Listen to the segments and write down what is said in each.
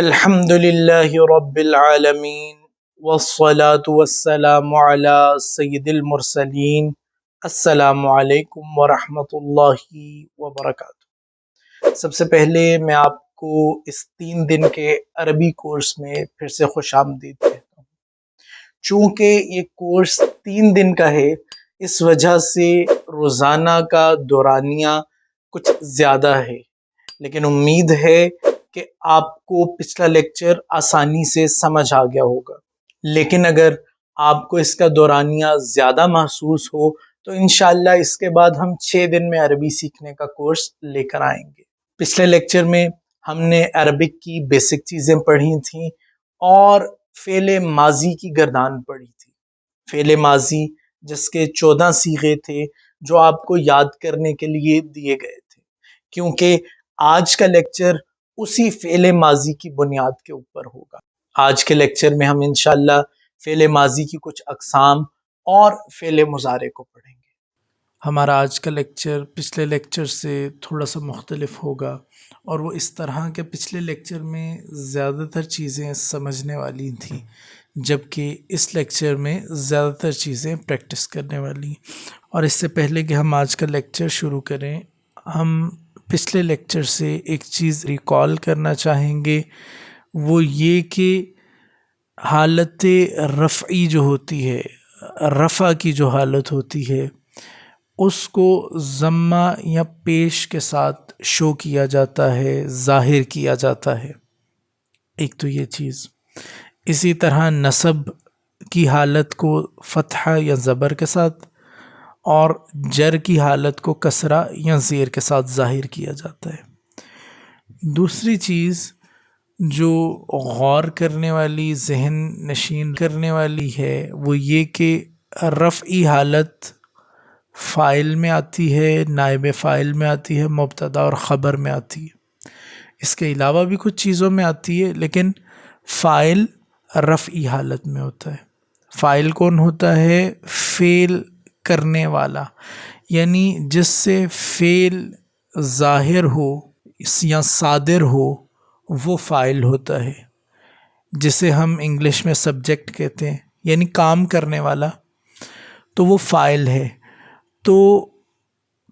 الحمد للہ رب العالمین والصلاة والسلام علی سید المرسلین۔ السلام علیکم ورحمۃ اللہ وبرکاتہ۔ سب سے پہلے میں آپ کو اس 3 دن کے عربی کورس میں پھر سے خوش آمدید کہتا ہوں۔ چونکہ یہ کورس 3 دن کا ہے، اس وجہ سے روزانہ کا دورانیہ کچھ زیادہ ہے، لیکن امید ہے کہ آپ کو پچھلا لیکچر آسانی سے سمجھ آ گیا ہوگا۔ لیکن اگر آپ کو اس کا دورانیہ زیادہ محسوس ہو تو انشاءاللہ اس کے بعد ہم 6 دن میں عربی سیکھنے کا کورس لے کر آئیں گے۔ پچھلے لیکچر میں ہم نے عربک کی بیسک چیزیں پڑھی تھیں اور فعل ماضی کی گردان پڑھی تھی۔ فعل ماضی جس کے 14 صیغے تھے جو آپ کو یاد کرنے کے لیے دیے گئے تھے، کیونکہ آج کا لیکچر اسی فعل ماضی کی بنیاد کے اوپر ہوگا۔ آج کے لیکچر میں ہم انشاءاللہ فعل ماضی کی کچھ اقسام اور فعل مضارع کو پڑھیں گے۔ ہمارا آج کا لیکچر پچھلے لیکچر سے تھوڑا سا مختلف ہوگا، اور وہ اس طرح کہ پچھلے لیکچر میں زیادہ تر چیزیں سمجھنے والی تھیں، جبکہ اس لیکچر میں زیادہ تر چیزیں پریکٹس کرنے والی۔ اور اس سے پہلے کہ ہم آج کا لیکچر شروع کریں، ہم پچھلے لیکچر سے ایک چیز ریکال کرنا چاہیں گے، وہ یہ کہ حالت رفعی جو ہوتی ہے، رفع کی جو حالت ہوتی ہے، اس کو ضمہ یا پیش کے ساتھ شو کیا جاتا ہے، ظاہر کیا جاتا ہے۔ ایک تو یہ چیز، اسی طرح نصب کی حالت کو فتحہ یا زبر کے ساتھ، اور جر کی حالت کو کسرہ یا زیر کے ساتھ ظاہر کیا جاتا ہے۔ دوسری چیز جو غور کرنے والی، ذہن نشین کرنے والی ہے، وہ یہ کہ رفعی حالت فاعل میں آتی ہے، نائب فاعل میں آتی ہے، مبتدا اور خبر میں آتی ہے۔ اس کے علاوہ بھی کچھ چیزوں میں آتی ہے، لیکن فاعل رفعی حالت میں ہوتا ہے۔ فاعل کون ہوتا ہے؟ فعل کرنے والا، یعنی جس سے فعل ظاہر ہو یا صادر ہو، وہ فاعل ہوتا ہے، جسے ہم انگلش میں سبجیکٹ کہتے ہیں، یعنی کام کرنے والا، تو وہ فاعل ہے۔ تو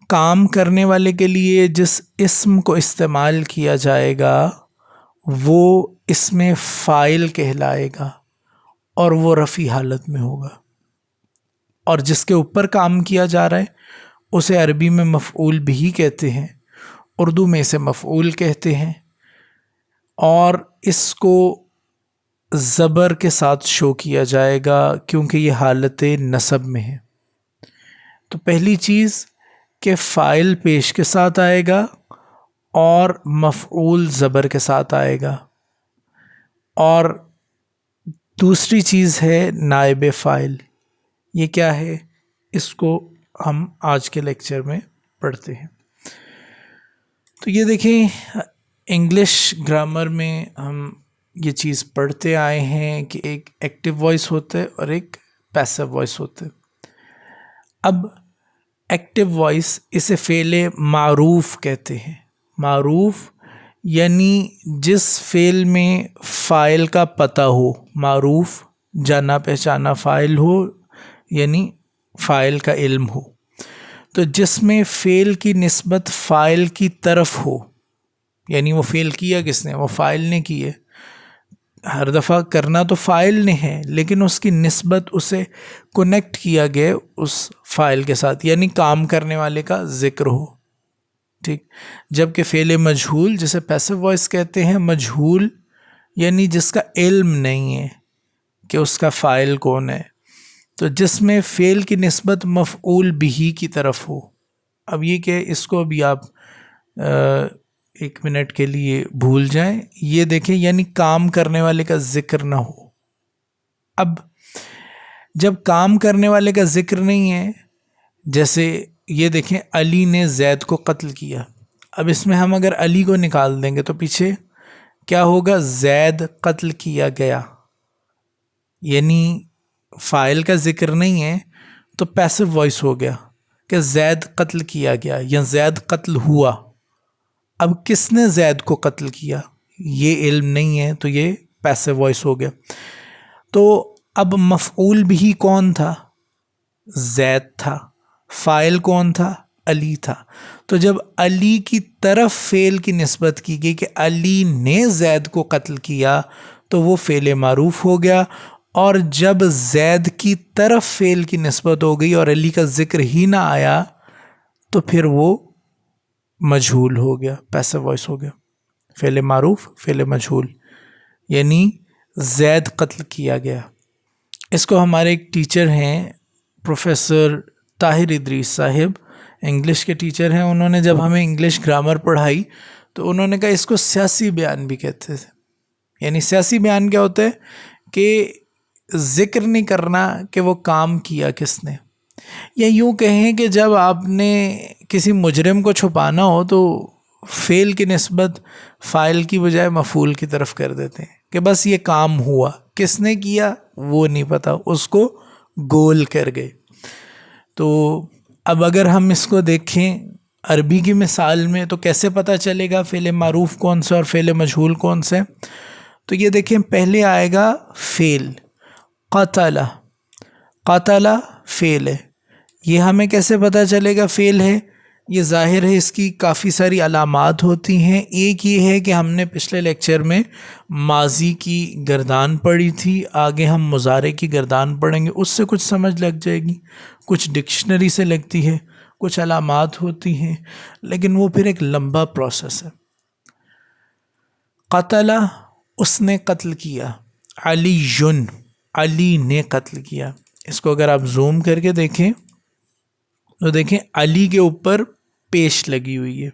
کام کرنے والے کے لیے جس اسم کو استعمال کیا جائے گا وہ اسم فاعل کہلائے گا، اور وہ رفعی حالت میں ہوگا، اور جس کے اوپر کام کیا جا رہا ہے اسے عربی میں مفعول بھی کہتے ہیں، اردو میں اسے مفعول کہتے ہیں، اور اس کو زبر کے ساتھ شو کیا جائے گا کیونکہ یہ حالت نصب میں ہے۔ تو پہلی چیز کہ فاعل پیش کے ساتھ آئے گا اور مفعول زبر کے ساتھ آئے گا، اور دوسری چیز ہے نائب فاعل۔ یہ کیا ہے؟ اس کو ہم آج کے لیکچر میں پڑھتے ہیں۔ تو یہ دیکھیں، انگلش گرامر میں ہم یہ چیز پڑھتے آئے ہیں کہ ایک ایکٹیو وائس ہوتا ہے اور ایک پیسو وائس ہوتا ہے۔ اب ایکٹیو وائس اسے فعل معروف کہتے ہیں۔ معروف یعنی جس فعل میں فاعل کا پتہ ہو، معروف جانا پہچانا فاعل ہو، یعنی فاعل کا علم ہو۔ تو جس میں فعل کی نسبت فاعل کی طرف ہو، یعنی وہ فعل کیا کس نے؟ وہ فاعل نے کی ہے۔ ہر دفعہ کرنا تو فاعل نے ہے، لیکن اس کی نسبت اسے کنیکٹ کیا گیا اس فاعل کے ساتھ، یعنی کام کرنے والے کا ذکر ہو، ٹھیک۔ جبکہ فعل مجہول جسے پیسو وائس کہتے ہیں، مجہول یعنی جس کا علم نہیں ہے کہ اس کا فاعل کون ہے، تو جس میں فعل کی نسبت مفعول بھی کی طرف ہو۔ اب یہ کہ اس کو ابھی آپ 1 منٹ کے لیے بھول جائیں، یہ دیکھیں یعنی کام کرنے والے کا ذکر نہ ہو۔ اب جب کام کرنے والے کا ذکر نہیں ہے، جیسے یہ دیکھیں علی نے زید کو قتل کیا، اب اس میں ہم اگر علی کو نکال دیں گے تو پیچھے کیا ہوگا؟ زید قتل کیا گیا، یعنی فاعل کا ذکر نہیں ہے تو پیسو وائس ہو گیا کہ زید قتل کیا گیا یا زید قتل ہوا۔ اب کس نے زید کو قتل کیا؟ یہ علم نہیں ہے تو یہ پیسو وائس ہو گیا. تو اب مفعول بھی کون تھا؟ زید تھا. فاعل کون تھا؟ علی تھا. تو جب علی کی طرف فعل کی نسبت کی گئی کہ علی نے زید کو قتل کیا تو وہ فعل معروف ہو گیا. اور جب زید کی طرف فعل کی نسبت ہو گئی اور علی کا ذکر ہی نہ آیا تو پھر وہ مجہول ہو گیا، پیسو وائس ہو گیا. فعل معروف فعل مجہول، یعنی زید قتل کیا گیا. اس کو ہمارے ایک ٹیچر ہیں پروفیسر طاہر ادریس صاحب، انگلش کے ٹیچر ہیں. انہوں نے جب ہمیں انگلش گرامر پڑھائی تو انہوں نے کہا اس کو سیاسی بیان بھی کہتے تھے. یعنی سیاسی بیان کیا ہوتا ہے کہ ذکر نہیں کرنا کہ وہ کام کیا کس نے، یا یوں کہیں کہ جب آپ نے کسی مجرم کو چھپانا ہو تو فعل کی نسبت فاعل کی بجائے مفعول کی طرف کر دیتے ہیں کہ بس یہ کام ہوا، کس نے کیا وہ نہیں پتا، اس کو گول کر گئے. تو اب اگر ہم اس کو دیکھیں عربی کی مثال میں تو کیسے پتہ چلے گا فعل معروف کون سے اور فعل مجہول کون سے؟ تو یہ دیکھیں، پہلے آئے گا فعل قتل. قتل فعل ہے، یہ ہمیں کیسے پتہ چلے گا فعل ہے؟ یہ ظاہر ہے اس کی کافی ساری علامات ہوتی ہیں. ایک یہ ہے کہ ہم نے پچھلے لیکچر میں ماضی کی گردان پڑھی تھی، آگے ہم مضارع کی گردان پڑھیں گے، اس سے کچھ سمجھ لگ جائے گی. کچھ ڈکشنری سے لگتی ہے، کچھ علامات ہوتی ہیں، لیکن وہ پھر ایک لمبا پروسیس ہے. قتل اس نے قتل کیا، علی علی نے قتل کیا. اس کو اگر آپ زوم کر کے دیکھیں تو دیکھیں علی کے اوپر پیش لگی ہوئی ہے،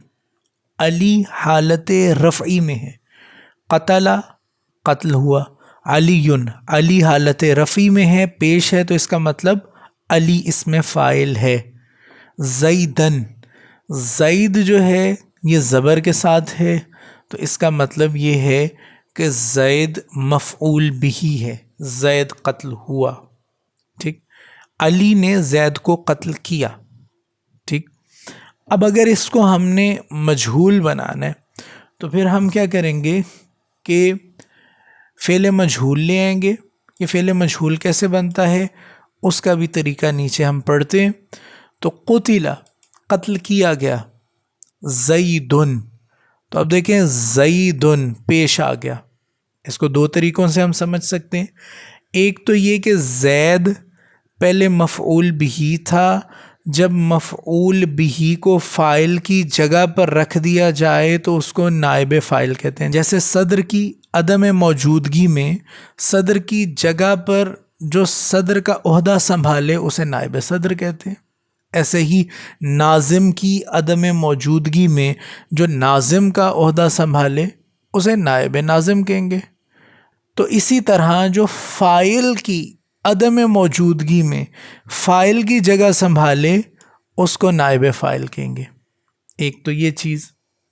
علی حالت رفعی میں ہے. قتل قتل ہوا، علی حالت رفعی میں ہے، پیش ہے، تو اس کا مطلب علی اس میں فاعل ہے. زیدن زید جو ہے یہ زبر کے ساتھ ہے، تو اس کا مطلب یہ ہے کہ زید مفعول بھی ہے، زید قتل ہوا. ٹھیک، علی نے زید کو قتل کیا. ٹھیک، اب اگر اس کو ہم نے مجہول بنانا ہے تو پھر ہم کیا کریں گے کہ فعل مجہول لے آئیں گے. یہ فعل مجہول کیسے بنتا ہے اس کا بھی طریقہ نیچے ہم پڑھتے ہیں. تو قتل قتل کیا گیا، زیدن، تو اب دیکھیں زیدن پیش آ گیا. اس کو دو طریقوں سے ہم سمجھ سکتے ہیں. ایک تو یہ کہ زید پہلے مفعول بھی تھا، جب مفعول بھی کو فاعل کی جگہ پر رکھ دیا جائے تو اس کو نائب فاعل کہتے ہیں. جیسے صدر کی عدم موجودگی میں صدر کی جگہ پر جو صدر کا عہدہ سنبھالے اسے نائب صدر کہتے ہیں. ایسے ہی ناظم کی عدم موجودگی میں جو ناظم کا عہدہ سنبھالے اسے نائب ناظم کہیں گے. تو اسی طرح جو فاعل کی عدم موجودگی میں فاعل کی جگہ سنبھالے اس کو نائب فاعل کہیں گے. ایک تو یہ چیز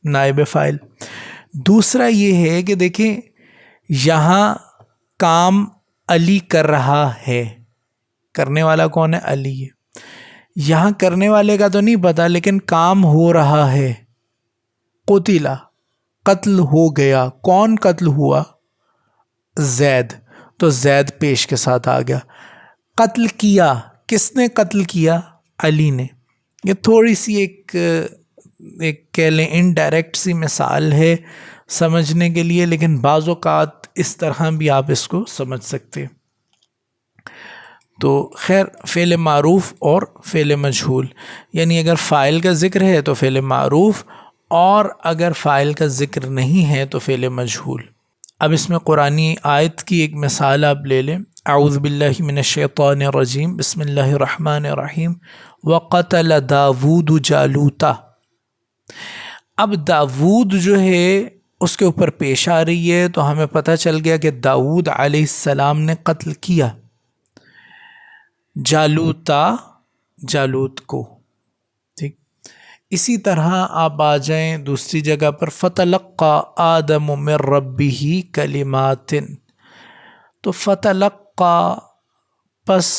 نائب فاعل. دوسرا یہ ہے کہ دیکھیں یہاں کام علی کر رہا ہے، کرنے والا کون ہے؟ علی ہے. یہاں کرنے والے کا تو نہیں پتا لیکن کام ہو رہا ہے. قتل قتل ہو گیا، کون قتل ہوا؟ زید، تو زید پیش کے ساتھ آ گیا. قتل کیا کس نے قتل کیا؟ علی نے. یہ تھوڑی سی ایک کہہ لیں انڈائریکٹ سی مثال ہے سمجھنے کے لیے، لیکن بعض اوقات اس طرح بھی آپ اس کو سمجھ سکتے. تو خیر، فعل معروف اور فعل مجہول، یعنی اگر فاعل کا ذکر ہے تو فعل معروف، اور اگر فاعل کا ذکر نہیں ہے تو فعل مجہول. اب اس میں قرآنی آیت کی ایک مثال آپ لے لیں. اعوذ باللہ من الشیطان الرجیم، بسم اللہ الرحمن الرحیم. وقتل داود جالوتا. اب داود جو ہے اس کے اوپر پیش آ رہی ہے تو ہمیں پتہ چل گیا کہ داود علیہ السلام نے قتل کیا جالوتا، جالوت کو. ٹھیک، اسی طرح آپ آ جائیں دوسری جگہ پر، فتلقى آدم من ربه کلمات. تو فتلقى پس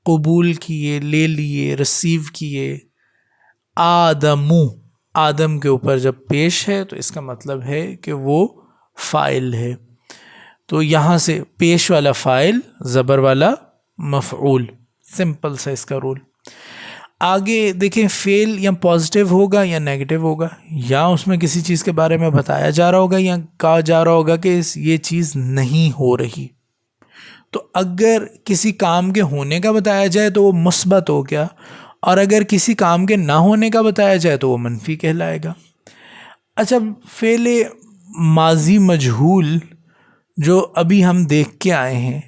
قبول کیے، لے لیے، ریسیو کیے. آدم، آدم کے اوپر جب پیش ہے تو اس کا مطلب ہے کہ وہ فائل ہے. تو یہاں سے پیش والا فائل، زبر والا مفعول. سمپل سا اس کا رول. آگے دیکھیں فعل یا پازیٹیو ہوگا یا نیگیٹو ہوگا، یا اس میں کسی چیز کے بارے میں بتایا جا رہا ہوگا یا کہا جا رہا ہوگا کہ یہ چیز نہیں ہو رہی. تو اگر کسی کام کے ہونے کا بتایا جائے تو وہ مثبت ہو گیا، اور اگر کسی کام کے نہ ہونے کا بتایا جائے تو وہ منفی کہلائے گا. اچھا، فعل ماضی مجہول جو ابھی ہم دیکھ کے آئے ہیں،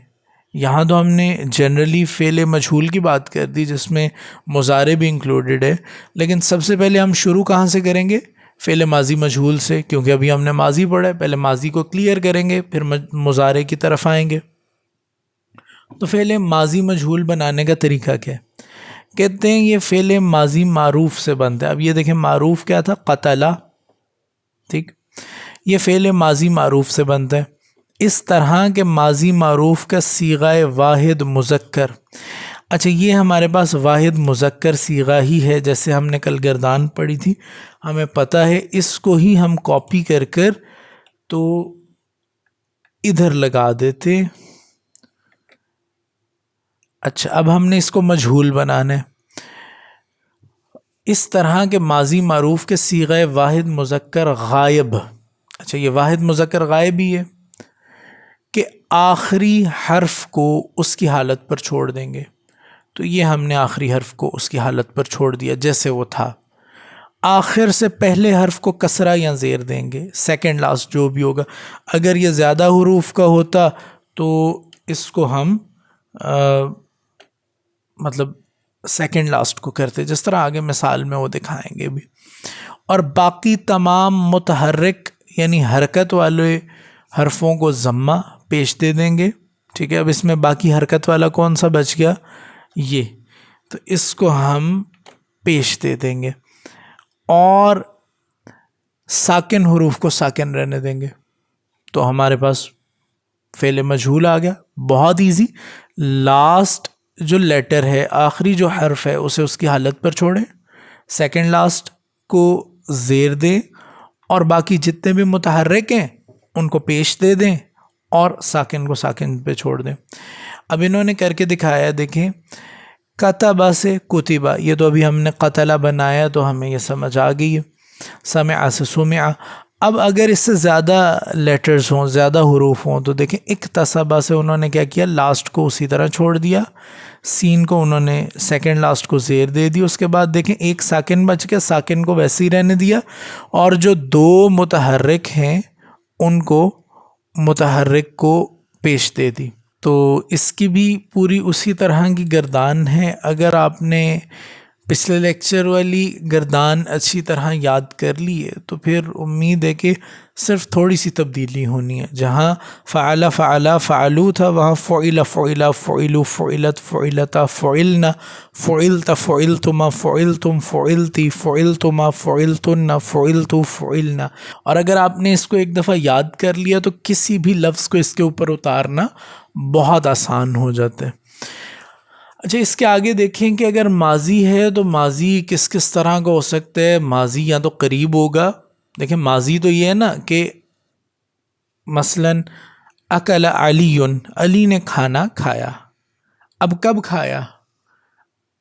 یہاں تو ہم نے جنرلی فعل مجہول کی بات کر دی جس میں مضارع بھی انکلوڈڈ ہے، لیکن سب سے پہلے ہم شروع کہاں سے کریں گے؟ فعل ماضی مجہول سے، کیونکہ ابھی ہم نے ماضی پڑھا ہے. پہلے ماضی کو کلیئر کریں گے، پھر مضارع کی طرف آئیں گے. تو فعل ماضی مجہول بنانے کا طریقہ کیا ہے؟ کہتے ہیں یہ فعل ماضی معروف سے بنتا ہے. اب یہ دیکھیں معروف کیا تھا؟ قتلا. ٹھیک، یہ فعل ماضی معروف سے بنتا ہے. اس طرح کے ماضی معروف کا صیغہ واحد مذکر. اچھا، یہ ہمارے پاس واحد مذکر صیغہ ہی ہے، جیسے ہم نے کل گردان پڑھی تھی، ہمیں پتہ ہے. اس کو ہی ہم کاپی کر تو ادھر لگا دیتے. اچھا، اب ہم نے اس کو مجہول بنانا ہے. اس طرح کے ماضی معروف کے صیغہ واحد مذکر غائب. اچھا، یہ واحد مذکر غائب ہی ہے کہ آخری حرف کو اس کی حالت پر چھوڑ دیں گے. تو یہ ہم نے آخری حرف کو اس کی حالت پر چھوڑ دیا جیسے وہ تھا. آخر سے پہلے حرف کو کسرہ یا زیر دیں گے، سیکنڈ لاسٹ جو بھی ہوگا. اگر یہ زیادہ حروف کا ہوتا تو اس کو ہم مطلب سیکنڈ لاسٹ کو کرتے، جس طرح آگے مثال میں وہ دکھائیں گے بھی. اور باقی تمام متحرک یعنی حرکت والے حرفوں کو ضمہ پیش دے دیں گے. ٹھیک ہے، اب اس میں باقی حرکت والا کون سا بچ گیا؟ یہ. تو اس کو ہم پیش دے دیں گے اور ساکن حروف کو ساکن رہنے دیں گے. تو ہمارے پاس فعل مجہول آ گیا. بہت ایزی. لاسٹ جو لیٹر ہے، آخری جو حرف ہے، اسے اس کی حالت پر چھوڑیں، سیکنڈ لاسٹ کو زیر دیں، اور باقی جتنے بھی متحرک ہیں ان کو پیش دے دیں اور ساکن کو ساکن پہ چھوڑ دیں. اب انہوں نے کر کے دکھایا، دیکھیں کتبہ سے کتبہ، یہ تو ابھی ہم نے قتلہ بنایا تو ہمیں یہ سمجھ آ گئی ہے. سمع سے سمع. اب اگر اس سے زیادہ لیٹرز ہوں، زیادہ حروف ہوں، تو دیکھیں اکتسبہ سے انہوں نے کیا کیا؟ لاسٹ کو اسی طرح چھوڑ دیا، سین کو انہوں نے سیکنڈ لاسٹ کو زیر دے دی. اس کے بعد دیکھیں ایک ساکن بچ گیا، ساکن کو ویسے ہی رہنے دیا، اور جو دو متحرک ہیں ان کو متحرک کو پیش دے دی. تو اس کی بھی پوری اسی طرح کی گردان ہے. اگر آپ نے پچھلے لیکچر والی گردان اچھی طرح یاد کر لی ہے تو پھر امید ہے کہ صرف تھوڑی سی تبدیلی ہونی ہے. جہاں فعل فعلا فعلو تھا، وہاں فعل فعلا فعلو فعلت فعلتا فعلنا فعلت فعلتما فعلتم فعلتی فعلتما فعلتن فعلتو فعلنا. اور اگر آپ نے اس کو ایک دفعہ یاد کر لیا تو کسی بھی لفظ کو اس کے اوپر اتارنا بہت آسان ہو جاتا ہے. اچھا، اس کے آگے دیکھیں کہ اگر ماضی ہے تو ماضی کس کس طرح کا ہو سکتا ہے. ماضی یا تو قریب ہوگا. دیکھیں ماضی تو یہ ہے نا کہ مثلاً اکل علی، علی نے کھانا کھایا. اب کب کھایا؟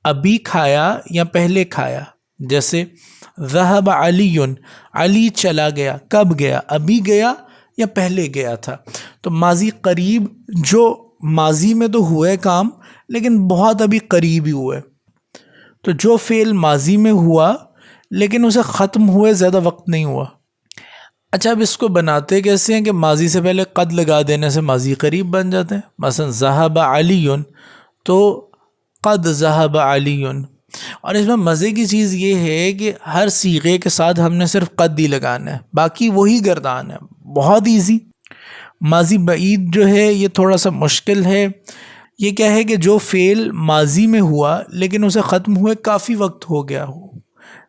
ابھی کھایا یا پہلے کھایا؟ جیسے ذہب علی، علی چلا گیا. کب گیا؟ ابھی گیا یا پہلے گیا تھا؟ تو ماضی قریب جو ماضی میں تو ہوا ہے کام لیکن بہت ابھی قریب ہی ہوا ہے. تو جو فعل ماضی میں ہوا لیکن اسے ختم ہوئے زیادہ وقت نہیں ہوا. اچھا، اب اس کو بناتے کیسے ہیں کہ ماضی سے پہلے قد لگا دینے سے ماضی قریب بن جاتے ہیں. مثلا ذہب علی تو قد ذہب علی. اور اس میں مزے کی چیز یہ ہے کہ ہر صیغے کے ساتھ ہم نے صرف قد ہی لگانا ہے، باقی وہی گردان ہے. بہت ایزی. ماضی بعید جو ہے یہ تھوڑا سا مشکل ہے. یہ کیا ہے کہ جو فعل ماضی میں ہوا لیکن اسے ختم ہوئے کافی وقت ہو گیا ہو،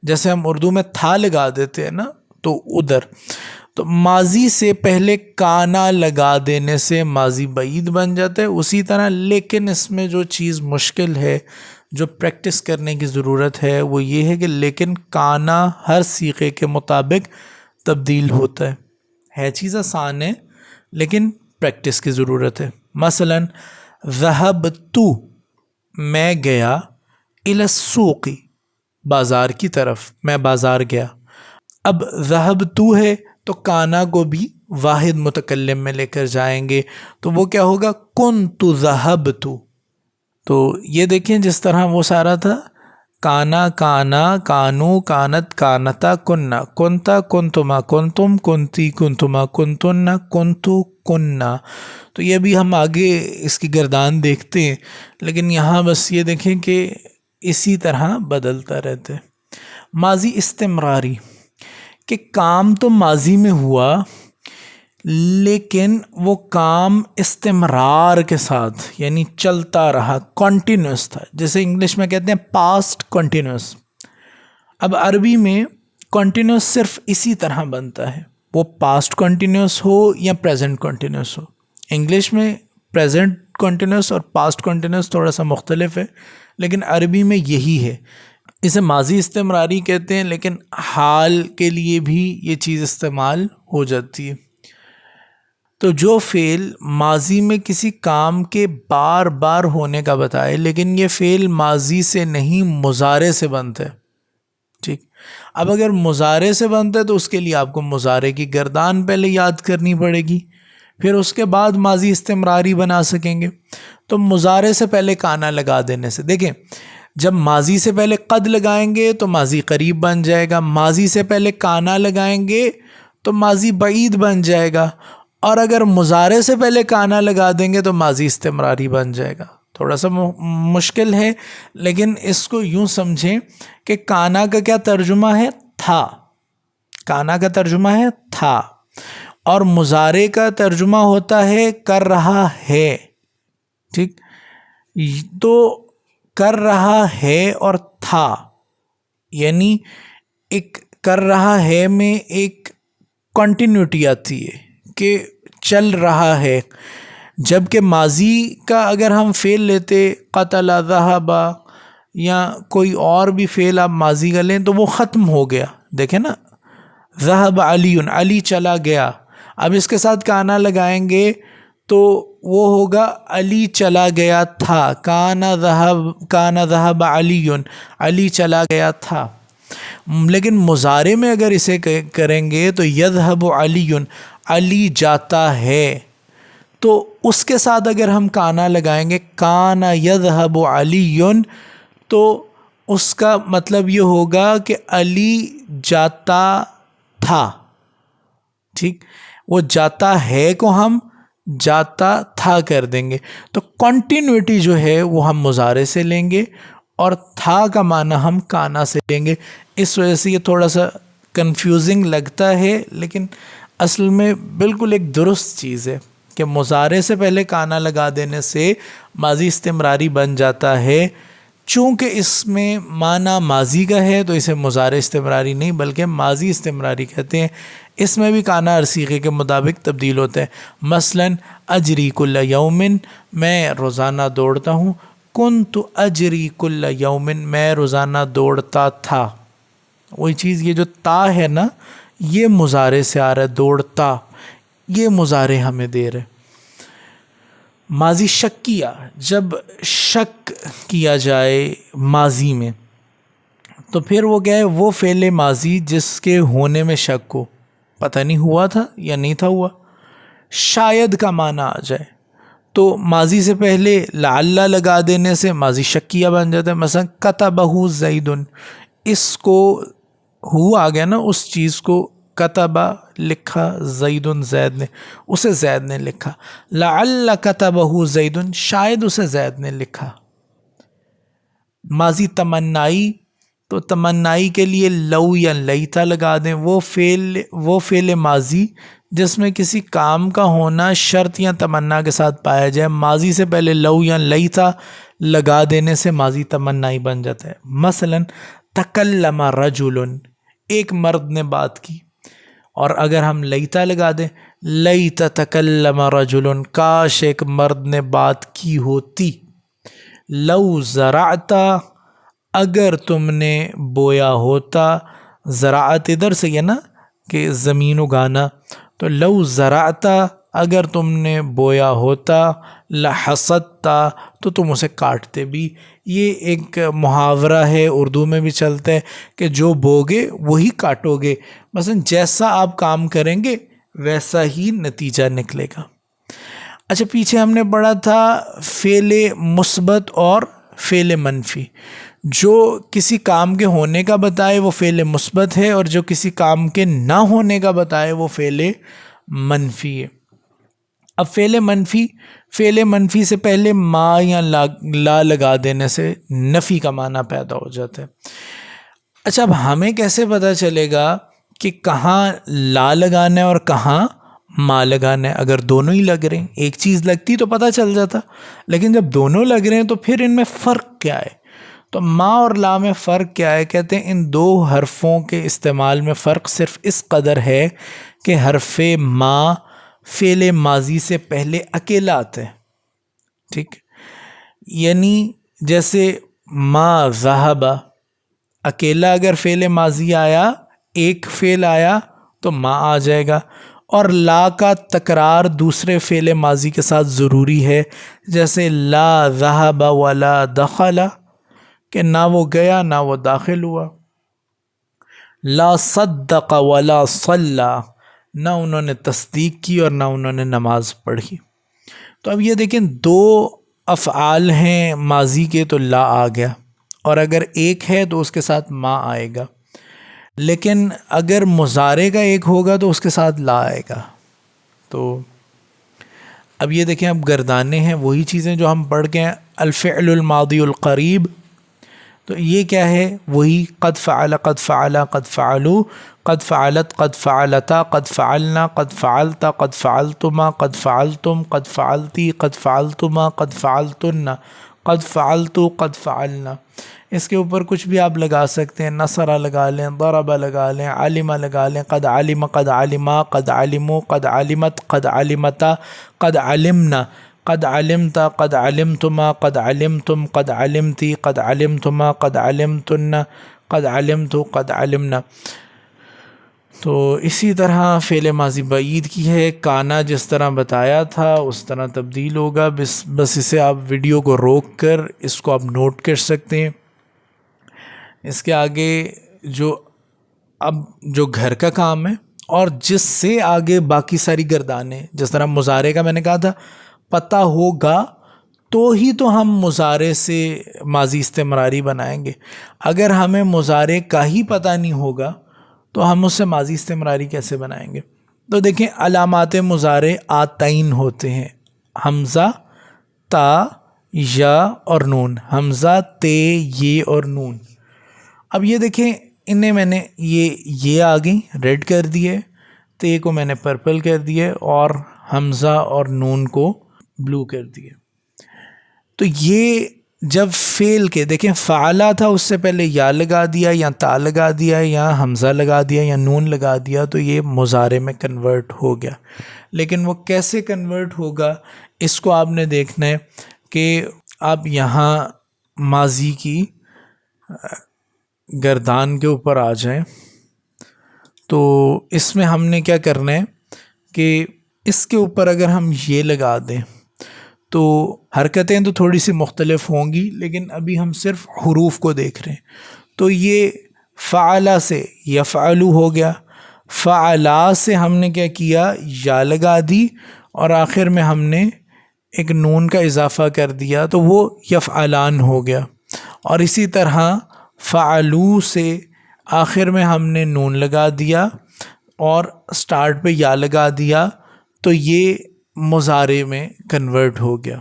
جیسے ہم اردو میں تھا لگا دیتے ہیں نا، تو ادھر تو ماضی سے پہلے کانا لگا دینے سے ماضی بعید بن جاتا ہے. اسی طرح لیکن اس میں جو چیز مشکل ہے، جو پریکٹس کرنے کی ضرورت ہے، وہ یہ ہے کہ لیکن کانا ہر صیغے کے مطابق تبدیل ہوتا ہے. ہے چیز آسان ہے لیکن پریکٹس کی ضرورت ہے. مثلاً ذہبت میں گیا، الی السوق بازار کی طرف، میں بازار گیا. اب ذہبت ہے تو کانا کو بھی واحد متکلم میں لے کر جائیں گے تو وہ کیا ہوگا، کنت ذہبت. تو یہ دیکھیں جس طرح وہ سارا تھا، کانا کانا، کانو کانت، کانتا کننا، کنتا کنتما، کنتم کنتی، کنتما کنتن، کنتو کننا. تو یہ بھی ہم آگے اس کی گردان دیکھتے ہیں، لیکن یہاں بس یہ دیکھیں کہ اسی طرح بدلتا رہتا ہے. ماضی استمراری، کہ کام تو ماضی میں ہوا لیکن وہ کام استمرار کے ساتھ یعنی چلتا رہا، کنٹینیوس تھا، جیسے انگلش میں کہتے ہیں پاسٹ کنٹینیوس. اب عربی میں کنٹینیوس صرف اسی طرح بنتا ہے، وہ پاسٹ کنٹینیوس ہو یا پریزنٹ کنٹینیوس ہو. انگلش میں پریزنٹ کنٹینیوس اور پاسٹ کنٹینیوس تھوڑا سا مختلف ہے، لیکن عربی میں یہی ہے. اسے ماضی استمراری کہتے ہیں، لیکن حال کے لیے بھی یہ چیز استعمال ہو جاتی ہے. تو جو فعل ماضی میں کسی کام کے بار بار ہونے کا بتائے، لیکن یہ فعل ماضی سے نہیں مضارع سے بنتا ہے. ٹھیک، اب اگر مضارع سے بنتا ہے تو اس کے لیے آپ کو مضارع کی گردان پہلے یاد کرنی پڑے گی، پھر اس کے بعد ماضی استمراری بنا سکیں گے. تو مضارع سے پہلے کانا لگا دینے سے، دیکھیں جب ماضی سے پہلے قد لگائیں گے تو ماضی قریب بن جائے گا، ماضی سے پہلے کانا لگائیں گے تو ماضی بعید بن جائے گا، اور اگر مضارع سے پہلے کانا لگا دیں گے تو ماضی استمراری بن جائے گا. تھوڑا سا مشکل ہے، لیکن اس کو یوں سمجھیں کہ کانا کا کیا ترجمہ ہے، تھا. کانا کا ترجمہ ہے تھا، اور مضارع کا ترجمہ ہوتا ہے کر رہا ہے. ٹھیک، تو کر رہا ہے اور تھا، یعنی ایک کر رہا ہے میں ایک کنٹینیوٹی آتی ہے کہ چل رہا ہے. جبکہ ماضی کا اگر ہم فعل لیتے، قتل، ذہب یا کوئی اور بھی فعل آپ ماضی کا لیں تو وہ ختم ہو گیا. دیکھیں نا، ذہب علی، علی چلا گیا. اب اس کے ساتھ کانا لگائیں گے تو وہ ہوگا علی چلا گیا تھا. کانا ذہب علی، علی چلا گیا تھا. لیکن مضارع میں اگر اسے کریں گے تو یذہب علی، علی جاتا ہے. تو اس کے ساتھ اگر ہم کانا لگائیں گے، کانا یذہب علی، تو اس کا مطلب یہ ہوگا کہ علی جاتا تھا. ٹھیک، وہ جاتا ہے کو ہم جاتا تھا کر دیں گے. تو کنٹینیوٹی جو ہے وہ ہم مضارع سے لیں گے اور تھا کا معنی ہم کانا سے لیں گے. اس وجہ سے یہ تھوڑا سا کنفیوزنگ لگتا ہے، لیکن اصل میں بالکل ایک درست چیز ہے کہ مضارع سے پہلے کانا لگا دینے سے ماضی استمراری بن جاتا ہے. چونکہ اس میں معنی ماضی کا ہے تو اسے مضارع استمراری نہیں بلکہ ماضی استمراری کہتے ہیں. اس میں بھی کانا ہر صیغے کے مطابق تبدیل ہوتا ہے. مثلاً اجری کل یومن، میں روزانہ دوڑتا ہوں. کنت اجری کل یومن، میں روزانہ دوڑتا تھا. وہی چیز، یہ جو تا ہے نا، یہ مضارع سے آ رہا ہے، دوڑتا، یہ مضارع ہمیں دے رہے. ماضی شکیہ، جب شک کیا جائے ماضی میں تو پھر وہ کیا ہے، وہ فعل ماضی جس کے ہونے میں شک ہو، پتہ نہیں ہوا تھا یا نہیں تھا ہوا. شاید کا معنی آ جائے تو ماضی سے پہلے لعل لگا دینے سے ماضی شکیہ بن جاتا ہے. مثلا کتبہ زید، اس کو ہوا آ گیا نا، اس چیز کو کتبہ لکھا، زید زید نے، اسے زید نے لکھا. لعل کتبہ زید، شاید اسے زید نے لکھا. ماضی تمنائی، تو تمنائی کے لیے لو یا لیتا لگا دیں. وہ فعل ماضی جس میں کسی کام کا ہونا شرط یا تمنا کے ساتھ پایا جائے، ماضی سے پہلے لو یا لیتا لگا دینے سے ماضی تمنائی بن جاتا ہے. مثلا تکلم رجل، ایک مرد نے بات کی، اور اگر ہم لیتا لگا دیں، لیت تکلم رجل، کاش ایک مرد نے بات کی ہوتی. لو زرعت، اگر تم نے بویا ہوتا. زراعت ادھر سے ہے نا کہ زمین اگانا، تو لو زرعتا اگر تم نے بویا ہوتا، لحصدتا تو تم اسے کاٹتے بھی۔ یہ ایک محاورہ ہے، اردو میں بھی چلتا ہے کہ جو بوگے وہی کاٹو گے، مثلا جیسا آپ کام کریں گے ویسا ہی نتیجہ نکلے گا۔ اچھا، پیچھے ہم نے پڑھا تھا فعل مثبت اور فعل منفی۔ جو کسی کام کے ہونے کا بتائے وہ فعل مثبت ہے، اور جو کسی کام کے نہ ہونے کا بتائے وہ فعل منفی ہے۔ اب فعل منفی سے پہلے ما یا لا لگا دینے سے نفی کا معنی پیدا ہو جاتا ہے۔ اچھا، اب ہمیں کیسے پتہ چلے گا کہ کہاں لا لگانا ہے اور کہاں ما لگانا ہے؟ اگر دونوں ہی لگ رہے ہیں، ایک چیز لگتی تو پتہ چل جاتا، لیکن جب دونوں لگ رہے ہیں تو پھر ان میں فرق کیا ہے؟ تو ما اور لا میں فرق کیا ہے؟ کہتے ہیں ان دو حرفوں کے استعمال میں فرق صرف اس قدر ہے کہ حرف ما فعل ماضی سے پہلے اکیلا آتا ہے، ٹھیک؟ یعنی جیسے ما ذہب، اکیلا اگر فعل ماضی آیا، ایک فعل آیا تو ما آ جائے گا، اور لا کا تکرار دوسرے فعل ماضی کے ساتھ ضروری ہے، جیسے لا ذہب ولا دخل، کہ نہ وہ گیا نہ وہ داخل ہوا۔ لا صدق ولا صلی، نہ انہوں نے تصدیق کی اور نہ انہوں نے نماز پڑھی۔ تو اب یہ دیکھیں دو افعال ہیں ماضی کے تو لا آ گیا، اور اگر ایک ہے تو اس کے ساتھ ما آئے گا، لیکن اگر مضارع کا ایک ہوگا تو اس کے ساتھ لا آئے گا۔ تو اب یہ دیکھیں، اب گردانے ہیں وہی چیزیں جو ہم پڑھ کے ہیں، الفعل الماضی القریب، تو یہ کیا ہے؟ وہی قد فعل، قد فعل، قد فعلوا، قد فعلت، قد فعلتا، قد فعلنا، قد فعلتا، قد فعلتما، قد فعلتم، قد فعلتی، قد فعلتما، قد فعلتن، قد فعلتو، قد فعلنا۔ اس کے اوپر کچھ بھی آپ لگا سکتے ہیں، نصر لگا لیں، ضرب لگا لیں، علم لگا لیں، قد علم، قد علما، قد علموا، قد علمت، قد علمتا، قد علمنا، قد علمتا، قد علمتما، قد علمتم، قد علمتی، قد علمتما، قد علمتن، قد علمتو، قد علمنا۔ تو اسی طرح فعل ماضی بعید کی ہے، کانا جس طرح بتایا تھا اس طرح تبدیل ہوگا، بس اسے آپ ویڈیو کو روک کر اس کو آپ نوٹ کر سکتے ہیں۔ اس کے آگے جو گھر کا کام ہے اور جس سے آگے باقی ساری گردانیں، جس طرح مضارع کا میں نے کہا تھا پتہ ہوگا تو ہی تو ہم مضارع سے ماضی استمراری بنائیں گے۔ اگر ہمیں مضارع کا ہی پتہ نہیں ہوگا تو ہم اس سے ماضی استمراری کیسے بنائیں گے؟ تو دیکھیں، علامات مضارع آتین ہوتے ہیں، حمزہ، تا، یا اور نون، حمزہ، تے، یہ اور نون۔ اب یہ دیکھیں، انہیں میں نے یہ آ گئی ریڈ کر دیے، تے کو میں نے پرپل کر دیے، اور حمزہ اور نون کو بلو کر دیے۔ تو یہ جب فعل کے دیکھیں فعلا تھا، اس سے پہلے یا لگا دیا یا تا لگا دیا یا حمزہ لگا دیا یا نون لگا دیا تو یہ مضارع میں کنورٹ ہو گیا۔ لیکن وہ کیسے کنورٹ ہوگا اس کو آپ نے دیکھنا ہے کہ آپ یہاں ماضی کی گردان کے اوپر آ جائیں۔ تو اس میں ہم نے کیا کرنا ہے کہ اس کے اوپر اگر ہم یہ لگا دیں تو حرکتیں تو تھوڑی سی مختلف ہوں گی، لیکن ابھی ہم صرف حروف کو دیکھ رہے ہیں۔ تو یہ فعلا سے یفعلو ہو گیا، فعلا سے ہم نے کیا کیا، یا لگا دی، اور آخر میں ہم نے ایک نون کا اضافہ کر دیا تو وہ یفعلان ہو گیا۔ اور اسی طرح فعلو سے آخر میں ہم نے نون لگا دیا اور سٹارٹ پہ یا لگا دیا تو یہ مضارع میں کنورٹ ہو گیا۔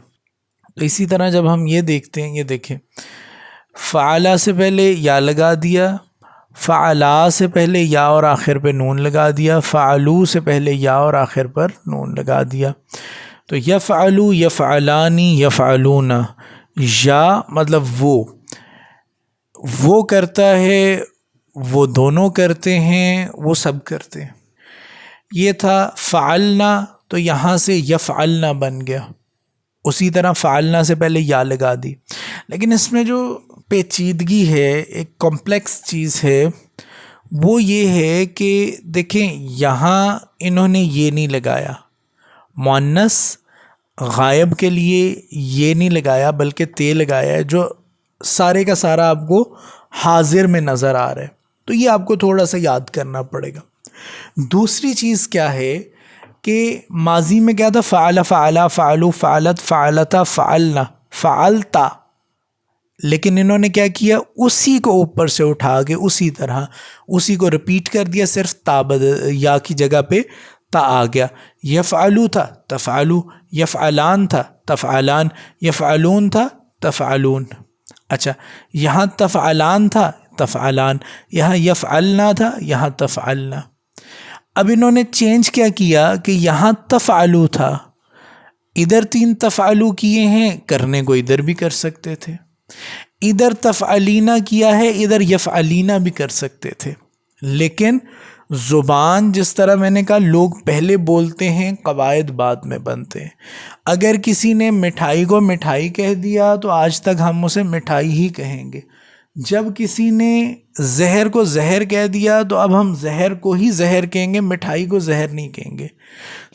تو اسی طرح جب ہم یہ دیکھتے ہیں، یہ دیکھیں، فعلا سے پہلے یا لگا دیا، فعلا سے پہلے یا اور آخر پہ نون لگا دیا، فعلو سے پہلے یا اور آخر پر نون لگا دیا۔ تو یفعلو، یفعلانی، یفعلون، یا مطلب وہ کرتا ہے، وہ دونوں کرتے ہیں، وہ سب کرتے ہیں۔ یہ تھا فعلنا، تو یہاں سے یفعلنا بن گیا۔ اسی طرح فعلنا سے پہلے یا لگا دی، لیکن اس میں جو پیچیدگی ہے، ایک کمپلیکس چیز ہے، وہ یہ ہے کہ دیکھیں یہاں انہوں نے یہ نہیں لگایا، مؤنث غائب کے لیے یہ نہیں لگایا بلکہ تے لگایا ہے، جو سارے کا سارا آپ کو حاضر میں نظر آ رہا ہے، تو یہ آپ کو تھوڑا سا یاد کرنا پڑے گا۔ دوسری چیز کیا ہے کہ ماضی میں کیا تھا، فعل، فعلا، فعلو، فعلت، فعلتا، فعلنا، فعلتا، لیکن انہوں نے کیا کیا، اسی کو اوپر سے اٹھا کے اسی طرح اسی کو رپیٹ کر دیا، صرف یا کی جگہ پہ تا آ گیا۔ یفعلو تھا تفعلو، یفعلان تھا تفعلان، یفعلون تھا تفعلون۔ اچھا، یہاں تفعلان تھا تفعلان، یہاں یفعلنا تھا یہاں تفعلنا۔ اب انہوں نے چینج کیا کیا کہ یہاں تفعلو تھا، ادھر 3 تفعلو کیے ہیں، کرنے کو ادھر بھی کر سکتے تھے، ادھر تفعلینا کیا ہے، ادھر یفعلینا بھی کر سکتے تھے، لیکن زبان جس طرح میں نے کہا لوگ پہلے بولتے ہیں، قواعد بعد میں بنتے ہیں۔ اگر کسی نے مٹھائی کو مٹھائی کہہ دیا تو آج تک ہم اسے مٹھائی ہی کہیں گے، جب کسی نے زہر کو زہر کہہ دیا تو اب ہم زہر کو ہی زہر کہیں گے، مٹھائی کو زہر نہیں کہیں گے۔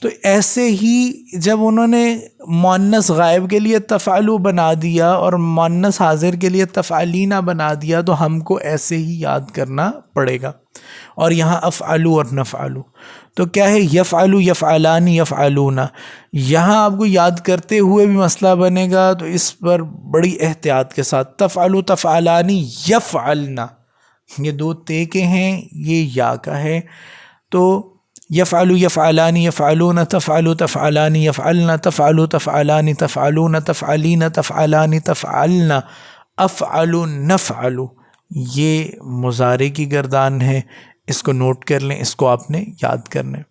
تو ایسے ہی جب انہوں نے مؤنث غائب کے لیے تفعلو بنا دیا اور مؤنث حاضر کے لیے تفعلینا بنا دیا، تو ہم کو ایسے ہی یاد کرنا پڑے گا۔ اور یہاں افعلو اور نفعلو، تو کیا ہے، یفعلو، یفعلانی، یفعلونا، یہاں آپ کو یاد کرتے ہوئے بھی مسئلہ بنے گا، تو اس پر بڑی احتیاط کے ساتھ تفعلو، تفعلانی، یفعلنا، یہ 2 تے کے ہیں، یہ یا کا ہے، تو یفعلو، یفعلانی، یفعلون، تفعلو، تفعلانی، یفعلنا، تفعلو، تفعلانی، تفعلون، تفعلین، تفعلانی، تفعلنا، افعلو، نفعلو، یہ مضارع کی گردان ہے، اس کو نوٹ کر لیں، اس کو آپ نے یاد کرنا ہے۔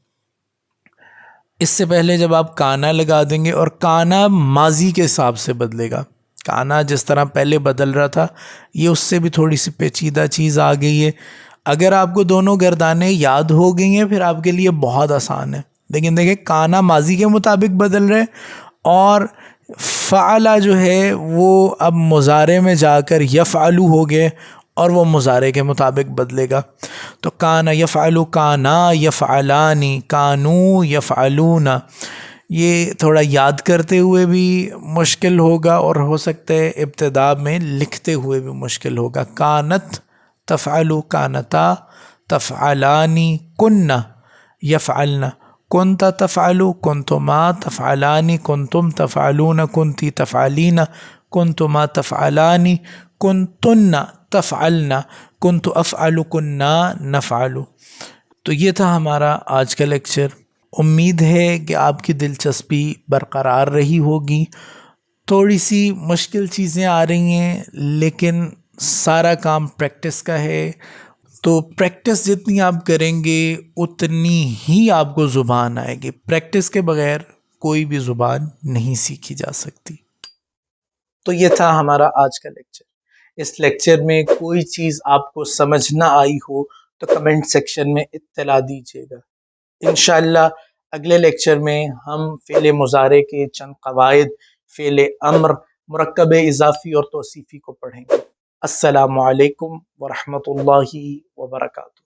اس سے پہلے جب آپ کانا لگا دیں گے، اور کانا ماضی کے حساب سے بدلے گا، کانا جس طرح پہلے بدل رہا تھا یہ اس سے بھی تھوڑی سی پیچیدہ چیز آ گئی ہے۔ اگر آپ کو دونوں گردانیں یاد ہو گئی ہیں پھر آپ کے لیے بہت آسان ہے، لیکن دیکھیں کانا ماضی کے مطابق بدل رہے، اور فعلا جو ہے وہ اب مضارع میں جا کر یفعلو ہو گئے، اور وہ مضارع کے مطابق بدلے گا۔ تو کانا یفعلو، کانا یفعلانی، کانو یفعلون، یہ تھوڑا یاد کرتے ہوئے بھی مشکل ہوگا، اور ہو سکتا ہے ابتدا میں لکھتے ہوئے بھی مشکل ہوگا۔ کانت تفعلو، کانتا تفعلانی، کننا یفعلنا، کنت تفعلو، کنتما تفعلانی، کنتم تفعلون، کنتی تفعلین، کنتما تفعلانی، کنتن تفعلنا، کنت افعل، کننا نفعل۔ تو یہ تھا ہمارا آج کا لیکچر، امید ہے کہ آپ کی دلچسپی برقرار رہی ہوگی۔ تھوڑی سی مشکل چیزیں آ رہی ہیں، لیکن سارا کام پریکٹس کا ہے، تو پریکٹس جتنی آپ کریں گے اتنی ہی آپ کو زبان آئے گی۔ پریکٹس کے بغیر کوئی بھی زبان نہیں سیکھی جا سکتی۔ تو یہ تھا ہمارا آج کا لیکچر۔ اس لیکچر میں کوئی چیز آپ کو سمجھ نہ آئی ہو تو کمنٹ سیکشن میں اطلاع دیجیے گا۔ انشاءاللہ اگلے لیکچر میں ہم فعل مضارع کے چند قواعد، فعل امر، مرکب اضافی اور توصیفی کو پڑھیں گے۔ السلام علیکم ورحمۃ اللہ وبرکاتہ۔